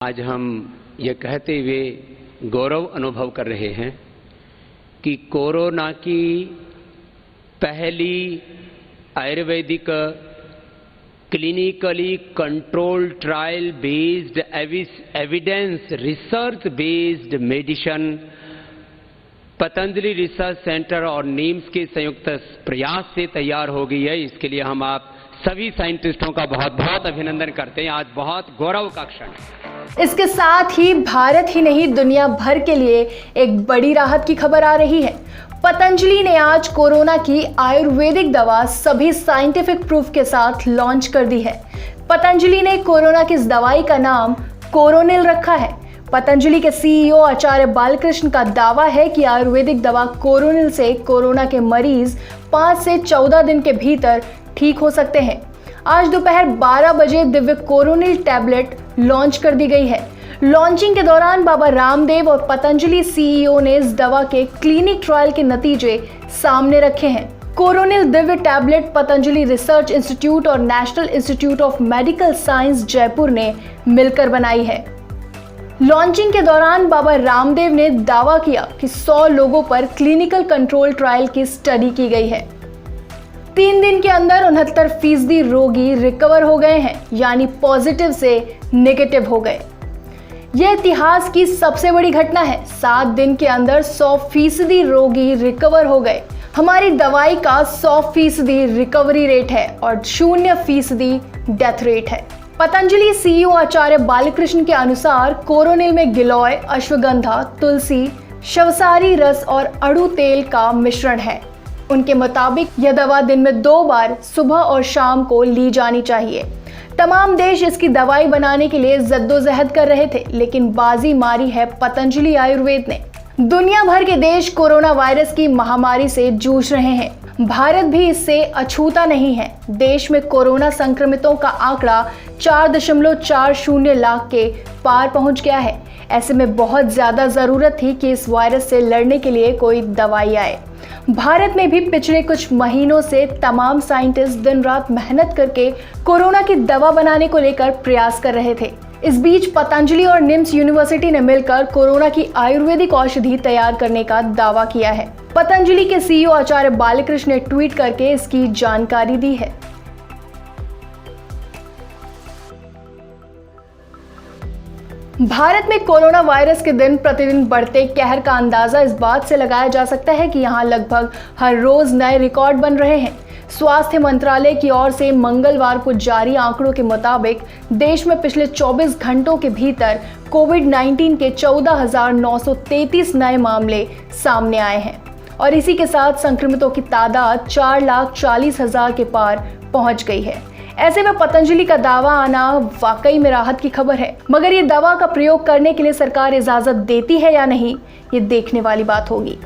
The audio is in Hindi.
आज हम ये कहते हुए गौरव अनुभव कर रहे हैं कि कोरोना की पहली Ayurvedic clinically controlled trial based evidence research based medicine Patanjali research centre और नीम्स के संयुक्त प्रयास से तैयार हो गई है। इसके लिए हम आप सभी साइंटिस्टों का बहुत बहुत अभिनंदन करते हैं। आज बहुत गौरव का क्षण है। इसके साथ ही भारत ही नहीं दुनिया भर के लिए एक बड़ी राहत की खबर आ रही है। पतंजलि ने आज कोरोना की आयुर्वेदिक दवा सभी साइंटिफिक प्रूफ के साथ लॉन्च कर दी है। पतंजलि ने कोरोना की इस दवाई का नाम कोरोनिल रखा है। पतंजलि के सीईओ आचार्य बालकृष्ण का दावा है कि आयुर्वेदिक दवा कोरोनिल से कोरोना के मरीज 5 से 14 दिन के भीतर ठीक हो सकते हैं। आज दोपहर 12 बजे दिव्य कोरोनिल टैबलेट लॉन्च कर दी गई है। लॉन्चिंग के दौरान बाबा रामदेव और पतंजलि सीईओ ने इस दवा के क्लिनिक ट्रायल के नतीजे सामने रखे हैं। Coronil Divya tablet Patanjali research institute और national institute of medical science Jaipur ने मिलकर बनाई है। लॉन्चिंग के दौरान बाबा रामदेव ने दावा किया कि 100 लोगों पर क्लिनिकल कंट्रोल ट्रायल की स्टडी की गई है। 3 दिन के अंदर 69% रोगी रिकवर हो गए हैं, यानी पॉजिटिव से नेगेटिव हो गए। यह इतिहास की सबसे बड़ी घटना है। 7 दिन के अंदर 100% रोगी रिकवर हो गए। हमारी दवाई का 100% रिकवरी रेट है और 0% डेथ रेट है। पतंजलि सीईओ आचार्य बालकृष्ण के अनुसार कोरोनिल में गिलोय, अश्वगंधा, तुलसी, शवसारी रस और अड़ू तेल का मिश्रण है। उनके मुताबिक यह दवा दिन में 2 बार सुबह और शाम को ली जानी चाहिए। तमाम देश इसकी दवाई बनाने के लिए जद्दोजहद कर रहे थे, लेकिन बाजी मारी है पतंजलि आयुर्वेद ने। दुनिया भर के देश कोरोना वायरस की महामारी से जूझ रहे हैं। भारत भी इससे अछूता नहीं है। देश में कोरोना संक्रमितों का आंकड़ा 4.40 लाख के पार पहुंच गया है। ऐसे में बहुत ज्यादा जरूरत थी कि इस वायरस से लड़ने के लिए कोई दवाई आए। भारत में भी पिछले कुछ महीनों से तमाम साइंटिस्ट दिन रात मेहनत करके कोरोना की दवा बनाने को लेकर प्रयास कर रहे थे। इस बीच पतंजलि और निम्स यूनिवर्सिटी ने मिलकर कोरोना की आयुर्वेदिक औषधि तैयार करने का दावा किया है। पतंजलि के सीईओ आचार्य बालकृष्ण ने ट्वीट करके इसकी जानकारी दी है। भारत में कोरोना वायरस के दिन प्रतिदिन बढ़ते कहर का अंदाजा इस बात से लगाया जा सकता है कि यहाँ लगभग हर रोज नए रिकॉर्ड बन रहे हैं। स्वास्थ्य मंत्रालय की ओर से मंगलवार को जारी आंकड़ों के मुताबिक देश में पिछले 24 घंटों के भीतर कोविड-19 के 14,933 नए मामले सामने आए हैं और इसी के साथ संक्रमितों की तादाद 4,40,000 के पार पहुंच गई है। ऐसे में पतंजलि का दावा आना वाकई में राहत की खबर है, मगर ये दवा का प्रयोग करने के लिए सरकार इजाजत देती है या नहीं, ये देखने वाली बात होगी।